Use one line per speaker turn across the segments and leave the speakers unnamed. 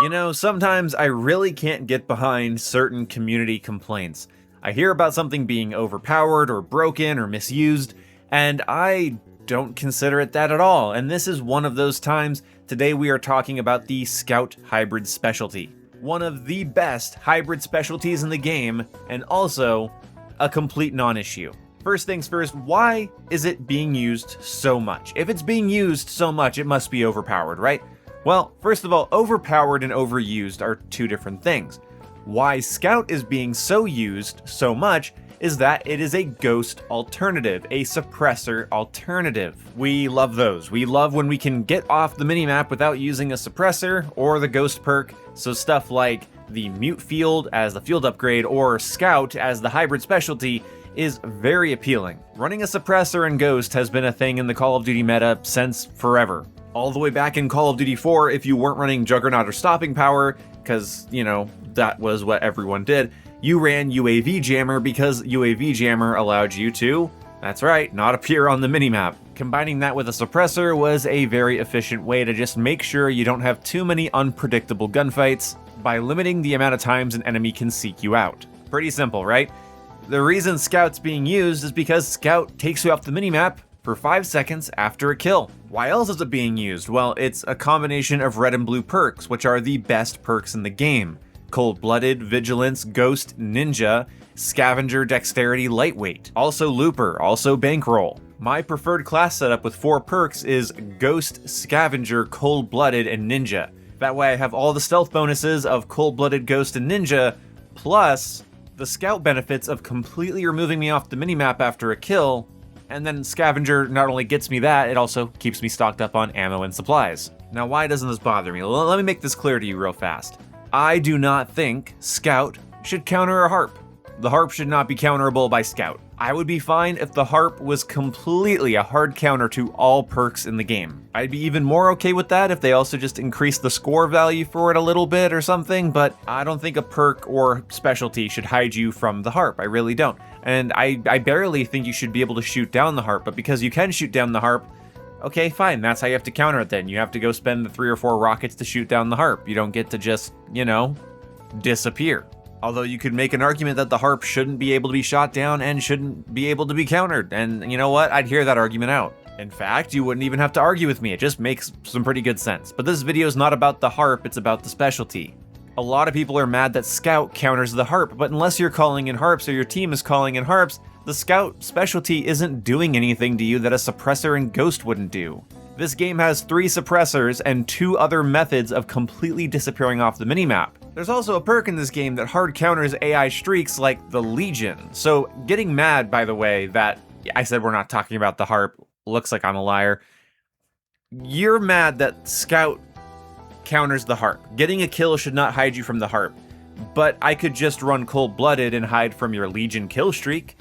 You know, sometimes I really can't get behind certain community complaints. I hear about something being overpowered or broken or misused, and I don't consider it that at all. And this is one of those times. Today we are talking about the Scout Hybrid Specialty. One of the best hybrid specialties in the game, and also a complete non-issue. First things first, why is it being used so much? If it's being used so much, it must be overpowered, right? Well, first of all, overpowered and overused are two different things. Why Scout is being so used so much is that it is a ghost alternative, a suppressor alternative. We love those. We love when we can get off the minimap without using a suppressor or the ghost perk, so stuff like the mute field as the field upgrade or Scout as the hybrid specialty is very appealing. Running a suppressor and ghost has been a thing in the Call of Duty meta since forever. All the way back in Call of Duty 4, if you weren't running Juggernaut or Stopping Power, because, you know, that was what everyone did, you ran UAV Jammer because UAV Jammer allowed you to, that's right, not appear on the minimap. Combining that with a suppressor was a very efficient way to just make sure you don't have too many unpredictable gunfights by limiting the amount of times an enemy can seek you out. Pretty simple, right? The reason Scout's being used is because Scout takes you off the minimap for 5 seconds after a kill. Why else is it being used? Well, it's a combination of red and blue perks, which are the best perks in the game. Cold-Blooded, Vigilance, Ghost, Ninja, Scavenger, Dexterity, Lightweight. Also Looper, also Bankroll. My preferred class setup with 4 perks is Ghost, Scavenger, Cold-Blooded, and Ninja. That way I have all the stealth bonuses of Cold-Blooded, Ghost, and Ninja, plus the Scout benefits of completely removing me off the minimap after a kill. And then Scavenger not only gets me that, it also keeps me stocked up on ammo and supplies. Now, why doesn't this bother me? Let me make this clear to you real fast. I do not think Scout should counter a harp. The harp should not be counterable by Scout. I would be fine if the harp was completely a hard counter to all perks in the game. I'd be even more okay with that if they also just increased the score value for it a little bit or something, but I don't think a perk or specialty should hide you from the harp. I really don't. And I barely think you should be able to shoot down the harp, but because you can shoot down the harp, okay, fine, that's how you have to counter it then. You have to go spend the 3 or 4 rockets to shoot down the harp. You don't get to just, you know, disappear. Although you could make an argument that the harp shouldn't be able to be shot down and shouldn't be able to be countered, and you know what? I'd hear that argument out. In fact, you wouldn't even have to argue with me, it just makes some pretty good sense. But this video is not about the harp, it's about the specialty. A lot of people are mad that Scout counters the harp, but unless you're calling in harps or your team is calling in harps, the Scout specialty isn't doing anything to you that a suppressor and ghost wouldn't do. This game has 3 suppressors and 2 other methods of completely disappearing off the minimap. There's also a perk in this game that hard counters AI streaks like the Legion. So getting mad, by the way, that I said we're not talking about the harp, looks like I'm a liar. You're mad that Scout counters the harp. Getting a kill should not hide you from the harp. But I could just run Cold-Blooded and hide from your Legion kill streak.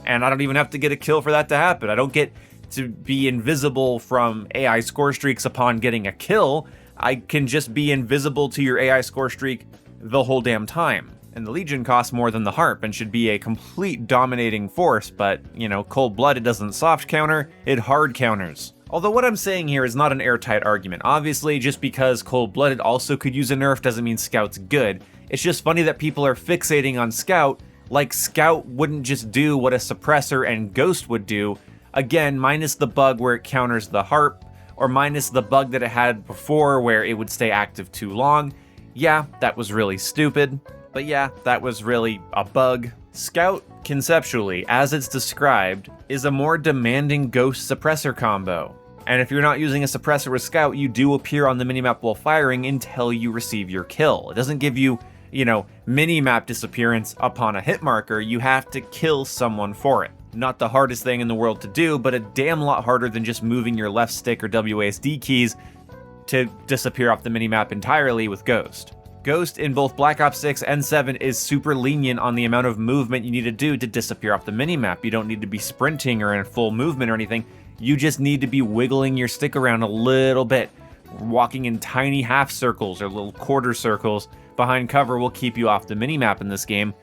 And I don't even have to get a kill for that to happen. I don't get to be invisible from AI score streaks upon getting a kill. I can just be invisible to your AI score streak the whole damn time. And the Legion costs more than the harp and should be a complete dominating force, but, you know, Cold-Blooded doesn't soft counter, it hard counters. Although what I'm saying here is not an airtight argument. Obviously, just because Cold-Blooded also could use a nerf doesn't mean Scout's good. It's just funny that people are fixating on Scout like Scout wouldn't just do what a suppressor and ghost would do, again, minus the bug where it counters the harp, or minus the bug that it had before where it would stay active too long. Yeah, that was really stupid, but yeah, that was really a bug. Scout, conceptually, as it's described, is a more demanding ghost suppressor combo. And if you're not using a suppressor with Scout, you do appear on the minimap while firing until you receive your kill. It doesn't give you, you know, minimap disappearance upon a hit marker, you have to kill someone for it. Not the hardest thing in the world to do, but a damn lot harder than just moving your left stick or WASD keys to disappear off the minimap entirely with Ghost. Ghost in both Black Ops 6 and 7 is super lenient on the amount of movement you need to do to disappear off the minimap. You don't need to be sprinting or in full movement or anything. You just need to be wiggling your stick around a little bit. Walking in tiny half circles or little quarter circles behind cover will keep you off the minimap in this game.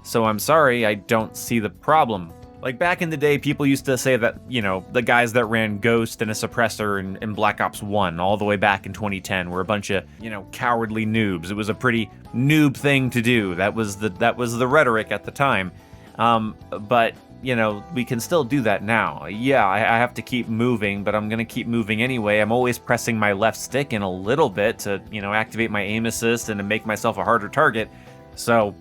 So I'm sorry, I don't see the problem. Like back in the day, people used to say that, the guys that ran Ghost and a suppressor in Black Ops 1 all the way back in 2010 were a bunch of, cowardly noobs. It was a pretty noob thing to do. That was the rhetoric at the time. But, we can still do that now. Yeah, I have to keep moving, but I'm going to keep moving anyway. I'm always pressing my left stick in a little bit to, activate my aim assist and to make myself a harder target. So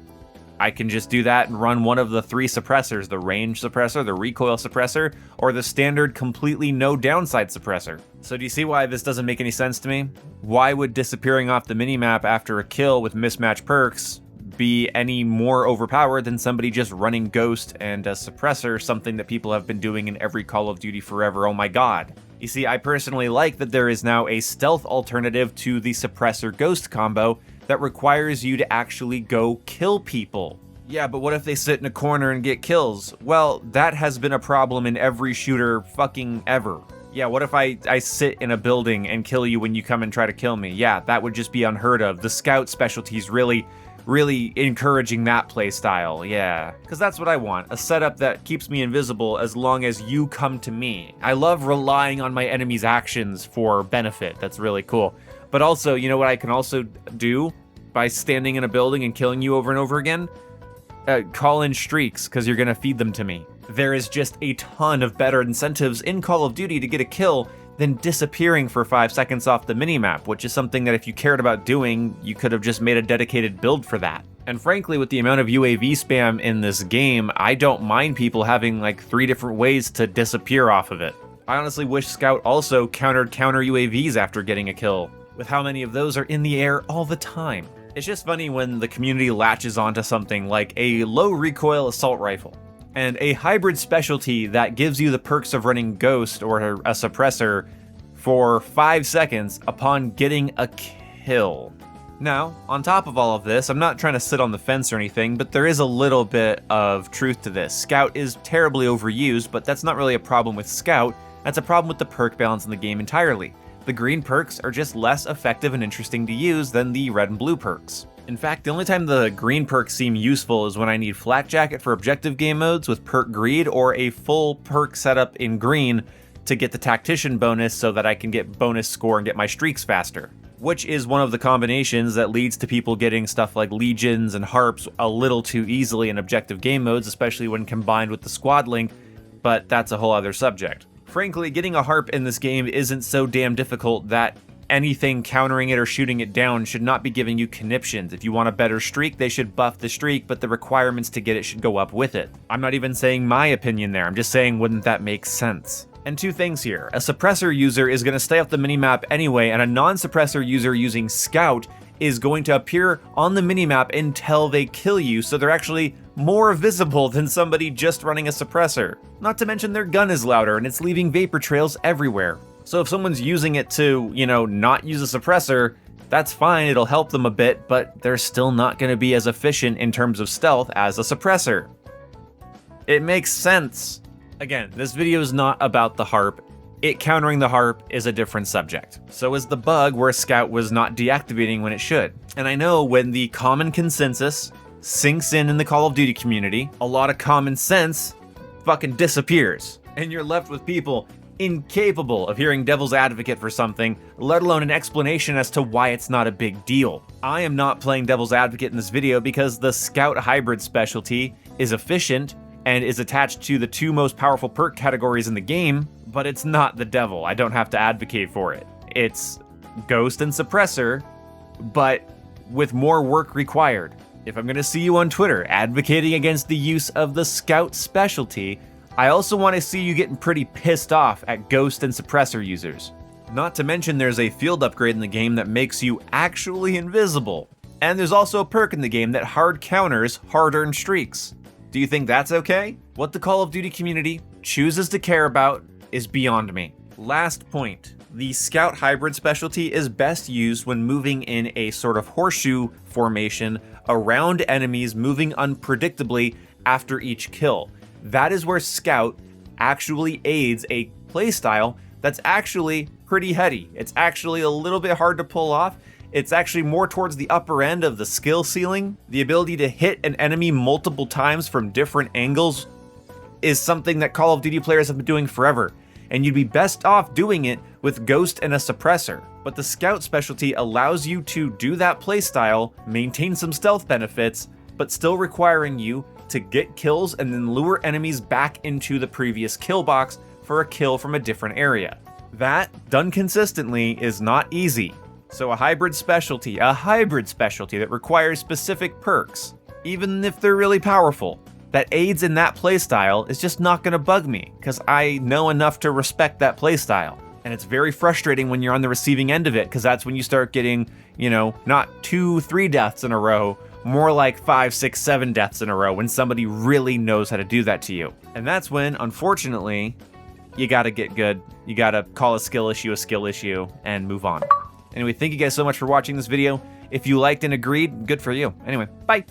I can just do that and run one of the 3 suppressors, the range suppressor, the recoil suppressor, or the standard completely no downside suppressor. So do you see why this doesn't make any sense to me? Why would disappearing off the minimap after a kill with mismatched perks be any more overpowered than somebody just running Ghost and a suppressor, something that people have been doing in every Call of Duty forever? Oh my god. You see, I personally like that there is now a stealth alternative to the suppressor Ghost combo that requires you to actually go kill people. Yeah, but what if they sit in a corner and get kills? Well, that has been a problem in every shooter fucking ever. Yeah, what if I sit in a building and kill you when you come and try to kill me? Yeah, that would just be unheard of. The scout specialty's really encouraging that playstyle, yeah. Because that's what I want, a setup that keeps me invisible as long as you come to me. I love relying on my enemy's actions for benefit, that's really cool. But also, you know what I can also do by standing in a building and killing you over and over again? Call in streaks, because you're going to feed them to me. There is just a ton of better incentives in Call of Duty to get a kill than disappearing for 5 seconds off the minimap, which is something that if you cared about doing, you could have just made a dedicated build for that. And frankly, with the amount of UAV spam in this game, I don't mind people having like 3 different ways to disappear off of it. I honestly wish Scout also countered counter UAVs after getting a kill, with how many of those are in the air all the time. It's just funny when the community latches onto something like a low recoil assault rifle and a hybrid specialty that gives you the perks of running Ghost or a suppressor for 5 seconds upon getting a kill. Now, on top of all of this, I'm not trying to sit on the fence or anything, but there is a little bit of truth to this. Scout is terribly overused, but that's not really a problem with Scout, that's a problem with the perk balance in the game entirely. The green perks are just less effective and interesting to use than the red and blue perks. In fact, the only time the green perks seem useful is when I need Flak Jacket for objective game modes with Perk Greed, or a full perk setup in green to get the Tactician bonus so that I can get bonus score and get my streaks faster. Which is one of the combinations that leads to people getting stuff like Legions and Harps a little too easily in objective game modes, especially when combined with the squad link, but that's a whole other subject. Frankly, getting a Harp in this game isn't so damn difficult that anything countering it or shooting it down should not be giving you conniptions. If you want a better streak, they should buff the streak, but the requirements to get it should go up with it. I'm not even saying my opinion there, I'm just saying wouldn't that make sense? And 2 things here. A suppressor user is going to stay off the minimap anyway, and a non-suppressor user using Scout is going to appear on the minimap until they kill you, so they're actually more visible than somebody just running a suppressor. Not to mention their gun is louder and it's leaving vapor trails everywhere. So if someone's using it to, not use a suppressor, that's fine, it'll help them a bit, but they're still not going to be as efficient in terms of stealth as a suppressor. It makes sense. Again, this video is not about the Harp. It countering the Harp is a different subject. So is the bug where Scout was not deactivating when it should. And I know when the common consensus sinks in the Call of Duty community, a lot of common sense fucking disappears. And you're left with people incapable of hearing devil's advocate for something, let alone an explanation as to why it's not a big deal. I am not playing devil's advocate in this video because the Scout hybrid specialty is efficient and is attached to the 2 most powerful perk categories in the game, but it's not the devil. I don't have to advocate for it. It's Ghost and Suppressor, but with more work required. If I'm gonna see you on Twitter advocating against the use of the Scout specialty, I also want to see you getting pretty pissed off at Ghost and Suppressor users. Not to mention there's a field upgrade in the game that makes you actually invisible. And there's also a perk in the game that hard counters hard-earned streaks. Do you think that's okay? What the Call of Duty community chooses to care about is beyond me. Last point. The Scout hybrid specialty is best used when moving in a sort of horseshoe formation around enemies moving unpredictably after each kill. That is where Scout actually aids a playstyle that's actually pretty heady. It's actually a little bit hard to pull off. It's actually more towards the upper end of the skill ceiling. The ability to hit an enemy multiple times from different angles is something that Call of Duty players have been doing forever, and you'd be best off doing it with Ghost and a suppressor. But the Scout specialty allows you to do that playstyle, maintain some stealth benefits, but still requiring you to get kills and then lure enemies back into the previous kill box for a kill from a different area. That, done consistently, is not easy. So a hybrid specialty that requires specific perks, even if they're really powerful, that aids in that playstyle is just not going to bug me, because I know enough to respect that playstyle. And it's very frustrating when you're on the receiving end of it, because that's when you start getting, not 2-3 deaths in a row, more like 5-6-7 deaths in a row when somebody really knows how to do that to you. And that's when, unfortunately, you gotta get good. You gotta call a skill issue, and move on. Anyway, thank you guys so much for watching this video. If you liked and agreed, good for you. Anyway, bye!